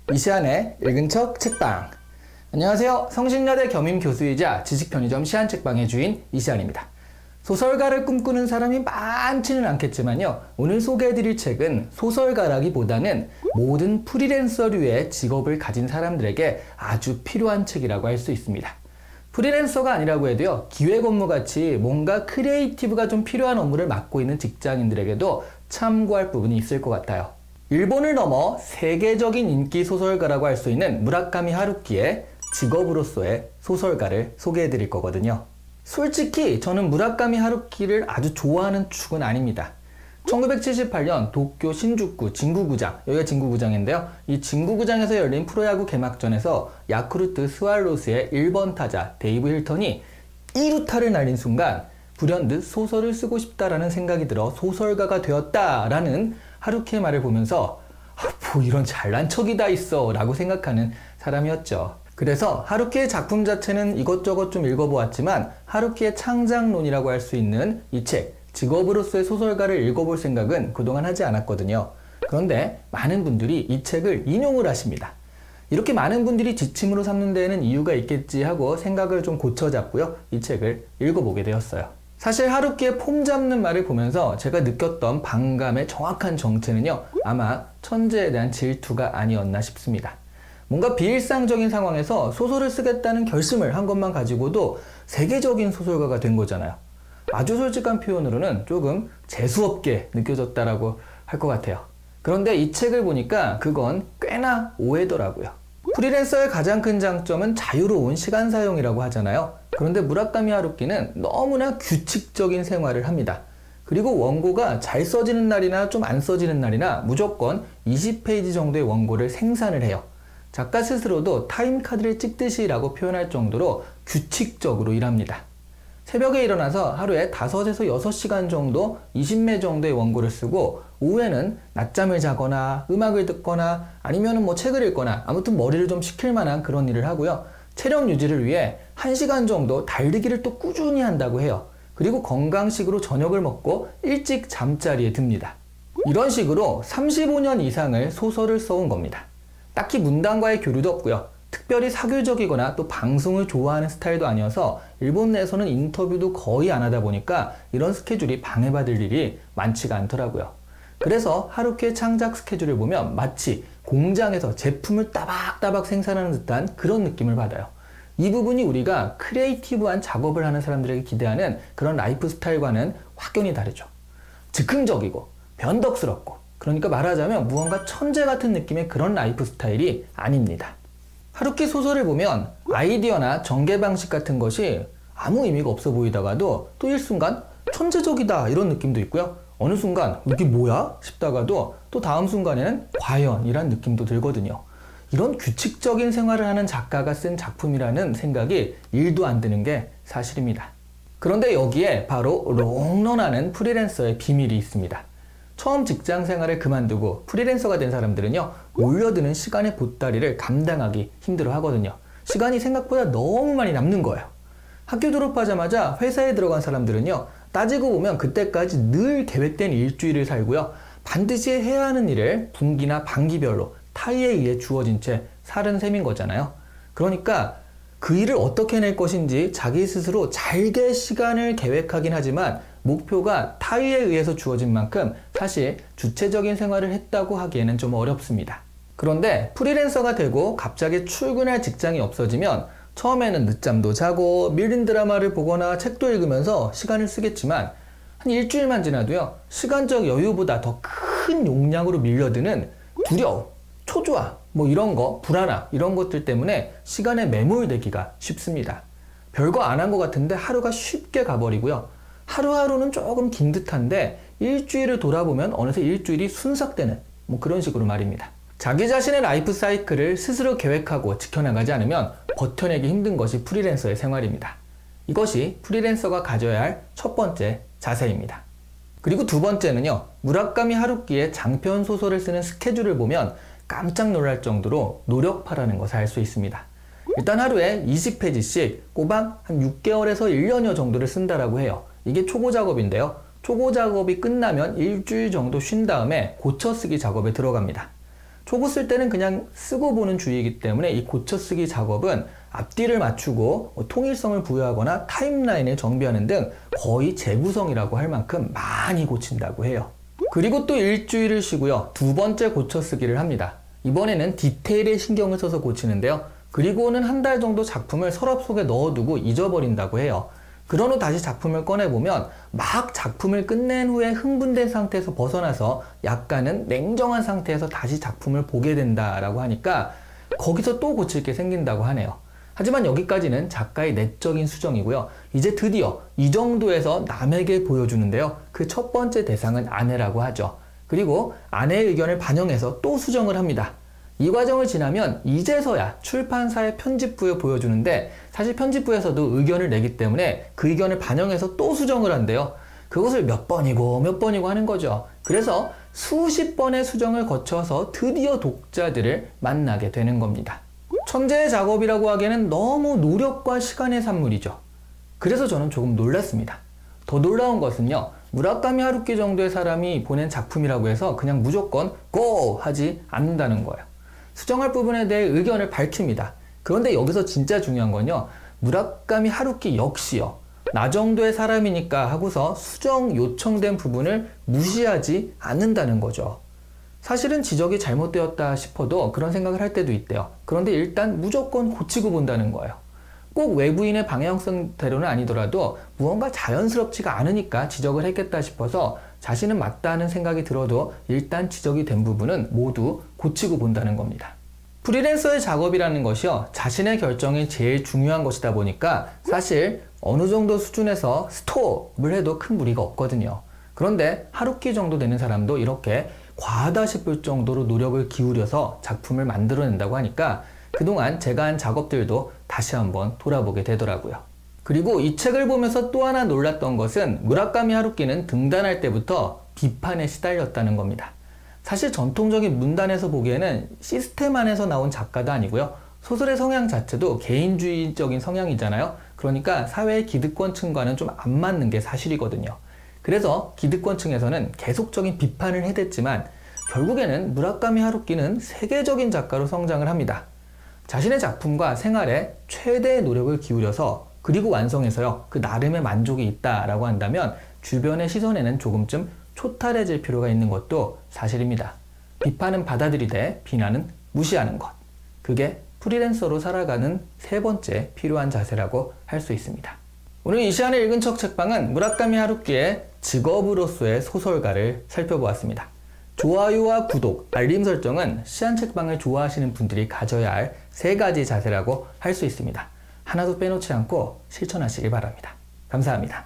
이시안의 읽은 척 책방. 안녕하세요. 성신여대 겸임 교수이자 지식편의점 시안책방의 주인 이시안입니다. 소설가를 꿈꾸는 사람이 많지는 않겠지만요, 오늘 소개해드릴 책은 소설가라기보다는 모든 프리랜서류의 직업을 가진 사람들에게 아주 필요한 책이라고 할 수 있습니다. 프리랜서가 아니라고 해도요, 기획 업무같이 뭔가 크리에이티브가 좀 필요한 업무를 맡고 있는 직장인들에게도 참고할 부분이 있을 것 같아요. 일본을 넘어 세계적인 인기 소설가라고 할 수 있는 무라카미 하루키의 직업으로서의 소설가를 소개해 드릴 거거든요. 솔직히 저는 무라카미 하루키를 아주 좋아하는 축은 아닙니다. 1978년 도쿄 신주쿠 진구구장, 여기가 진구구장인데요. 이 진구구장에서 열린 프로야구 개막전에서 야쿠르트 스왈로스의 1번 타자 데이브 힐턴이 2루타를 날린 순간 불현듯 소설을 쓰고 싶다라는 생각이 들어 소설가가 되었다라는 하루키의 말을 보면서 뭐 이런 잘난 척이 다 있어 라고 생각하는 사람이었죠. 그래서 하루키의 작품 자체는 이것저것 좀 읽어보았지만 하루키의 창작론이라고 할 수 있는 이 책, 직업으로서의 소설가를 읽어볼 생각은 그동안 하지 않았거든요. 그런데 많은 분들이 이 책을 인용을 하십니다. 이렇게 많은 분들이 지침으로 삼는 데에는 이유가 있겠지 하고 생각을 좀 고쳐잡고요, 이 책을 읽어보게 되었어요. 사실 하루키의 폼 잡는 말을 보면서 제가 느꼈던 반감의 정확한 정체는요, 아마 천재에 대한 질투가 아니었나 싶습니다. 뭔가 비일상적인 상황에서 소설을 쓰겠다는 결심을 한 것만 가지고도 세계적인 소설가가 된 거잖아요. 아주 솔직한 표현으로는 조금 재수없게 느껴졌다라고 할 것 같아요. 그런데 이 책을 보니까 그건 꽤나 오해더라고요. 프리랜서의 가장 큰 장점은 자유로운 시간 사용이라고 하잖아요. 그런데 무라카미 하루키는 너무나 규칙적인 생활을 합니다. 그리고 원고가 잘 써지는 날이나 좀 안 써지는 날이나 무조건 20페이지 정도의 원고를 생산을 해요. 작가 스스로도 타임카드를 찍듯이 라고 표현할 정도로 규칙적으로 일합니다. 새벽에 일어나서 하루에 5에서 6시간 정도 20매 정도의 원고를 쓰고 오후에는 낮잠을 자거나 음악을 듣거나 아니면 뭐 책을 읽거나 아무튼 머리를 좀 식힐 만한 그런 일을 하고요. 체력 유지를 위해 1시간 정도 달리기를 또 꾸준히 한다고 해요. 그리고 건강식으로 저녁을 먹고 일찍 잠자리에 듭니다. 이런 식으로 35년 이상을 소설을 써온 겁니다. 딱히 문단과의 교류도 없고요. 특별히 사교적이거나 또 방송을 좋아하는 스타일도 아니어서 일본 내에서는 인터뷰도 거의 안 하다 보니까 이런 스케줄이 방해받을 일이 많지가 않더라고요. 그래서 하루키의 창작 스케줄을 보면 마치 공장에서 제품을 따박따박 생산하는 듯한 그런 느낌을 받아요. 이 부분이 우리가 크리에이티브한 작업을 하는 사람들에게 기대하는 그런 라이프 스타일과는 확연히 다르죠. 즉흥적이고 변덕스럽고, 그러니까 말하자면 무언가 천재 같은 느낌의 그런 라이프 스타일이 아닙니다. 하루키 소설을 보면 아이디어나 전개 방식 같은 것이 아무 의미가 없어 보이다가도 또 일순간 천재적이다 이런 느낌도 있고요. 어느 순간 이게 뭐야? 싶다가도 또 다음 순간에는 과연 이란 느낌도 들거든요. 이런 규칙적인 생활을 하는 작가가 쓴 작품이라는 생각이 1도 안 드는 게 사실입니다. 그런데 여기에 바로 롱런하는 프리랜서의 비밀이 있습니다. 처음 직장 생활을 그만두고 프리랜서가 된 사람들은요, 몰려드는 시간의 보따리를 감당하기 힘들어 하거든요. 시간이 생각보다 너무 많이 남는 거예요. 학교 졸업하자마자 회사에 들어간 사람들은요, 따지고 보면 그때까지 늘 계획된 일주일을 살고요, 반드시 해야 하는 일을 분기나 반기별로 타의에 의해 주어진 채 살은 셈인 거잖아요. 그러니까 그 일을 어떻게 낼 것인지 자기 스스로 잘게 시간을 계획하긴 하지만 목표가 타의에 의해서 주어진 만큼 사실 주체적인 생활을 했다고 하기에는 좀 어렵습니다. 그런데 프리랜서가 되고 갑자기 출근할 직장이 없어지면 처음에는 늦잠도 자고 밀린 드라마를 보거나 책도 읽으면서 시간을 쓰겠지만 한 일주일만 지나도요, 시간적 여유보다 더 큰 용량으로 밀려드는 두려움, 초조함, 뭐 이런 거, 불안함 이런 것들 때문에 시간에 매몰되기가 쉽습니다. 별거 안 한 것 같은데 하루가 쉽게 가버리고요. 하루하루는 조금 긴 듯한데 일주일을 돌아보면 어느새 일주일이 순삭되는 뭐 그런 식으로 말입니다. 자기 자신의 라이프 사이클을 스스로 계획하고 지켜나가지 않으면 버텨내기 힘든 것이 프리랜서의 생활입니다. 이것이 프리랜서가 가져야 할 첫 번째 자세입니다. 그리고 두 번째는요, 무라카미 하루키의 장편 소설을 쓰는 스케줄을 보면 깜짝 놀랄 정도로 노력파라는 것을 알 수 있습니다. 일단 하루에 20페이지씩 꼬박 한 6개월에서 1년여 정도를 쓴다라고 해요. 이게 초고 작업인데요. 초고 작업이 끝나면 일주일 정도 쉰 다음에 고쳐쓰기 작업에 들어갑니다. 초고 쓸 때는 그냥 쓰고 보는 주의이기 때문에 이 고쳐쓰기 작업은 앞뒤를 맞추고 통일성을 부여하거나 타임라인을 정비하는 등 거의 재구성이라고 할 만큼 많이 고친다고 해요. 그리고 또 일주일을 쉬고요. 두 번째 고쳐쓰기를 합니다. 이번에는 디테일에 신경을 써서 고치는데요. 그리고는 한 달 정도 작품을 서랍 속에 넣어두고 잊어버린다고 해요. 그런 후 다시 작품을 꺼내보면 막 작품을 끝낸 후에 흥분된 상태에서 벗어나서 약간은 냉정한 상태에서 다시 작품을 보게 된다라고 하니까 거기서 또 고칠 게 생긴다고 하네요. 하지만 여기까지는 작가의 내적인 수정이고요. 이제 드디어 이 정도에서 남에게 보여주는데요. 그 첫 번째 대상은 아내라고 하죠. 그리고 아내의 의견을 반영해서 또 수정을 합니다. 이 과정을 지나면 이제서야 출판사의 편집부에 보여주는데 사실 편집부에서도 의견을 내기 때문에 그 의견을 반영해서 또 수정을 한대요. 그것을 몇 번이고 몇 번이고 하는 거죠. 그래서 수십 번의 수정을 거쳐서 드디어 독자들을 만나게 되는 겁니다. 천재의 작업이라고 하기에는 너무 노력과 시간의 산물이죠. 그래서 저는 조금 놀랐습니다. 더 놀라운 것은요. 무라카미 하루키 정도의 사람이 보낸 작품이라고 해서 그냥 무조건 고! 하지 않는다는 거예요. 수정할 부분에 대해 의견을 밝힙니다. 그런데 여기서 진짜 중요한 건요. 무라카미 하루키 역시요. 나 정도의 사람이니까 하고서 수정 요청된 부분을 무시하지 않는다는 거죠. 사실은 지적이 잘못되었다 싶어도 그런 생각을 할 때도 있대요. 그런데 일단 무조건 고치고 본다는 거예요. 꼭 외부인의 방향성대로는 아니더라도 무언가 자연스럽지가 않으니까 지적을 했겠다 싶어서 자신은 맞다 하는 생각이 들어도 일단 지적이 된 부분은 모두 고치고 본다는 겁니다. 프리랜서의 작업이라는 것이요. 자신의 결정이 제일 중요한 것이다 보니까 사실 어느 정도 수준에서 스톱을 해도 큰 무리가 없거든요. 그런데 하루키 정도 되는 사람도 이렇게 과하다 싶을 정도로 노력을 기울여서 작품을 만들어낸다고 하니까 그동안 제가 한 작업들도 다시 한번 돌아보게 되더라고요. 그리고 이 책을 보면서 또 하나 놀랐던 것은 무라카미 하루키는 등단할 때부터 비판에 시달렸다는 겁니다. 사실 전통적인 문단에서 보기에는 시스템 안에서 나온 작가도 아니고요. 소설의 성향 자체도 개인주의적인 성향이잖아요. 그러니까 사회의 기득권층과는 좀 안 맞는 게 사실이거든요. 그래서 기득권층에서는 계속적인 비판을 해댔지만 결국에는 무라카미 하루키는 세계적인 작가로 성장을 합니다. 자신의 작품과 생활에 최대의 노력을 기울여서 그리고 완성해서요. 그 나름의 만족이 있다라고 한다면 주변의 시선에는 조금쯤 초탈해질 필요가 있는 것도 사실입니다. 비판은 받아들이되 비난은 무시하는 것. 그게 프리랜서로 살아가는 세 번째 필요한 자세라고 할 수 있습니다. 오늘 이 시간에 읽은 척 책방은 무라카미 하루키의 직업으로서의 소설가를 살펴보았습니다. 좋아요와 구독, 알림 설정은 시안책방을 좋아하시는 분들이 가져야 할 세 가지 자세라고 할 수 있습니다. 하나도 빼놓지 않고 실천하시길 바랍니다. 감사합니다.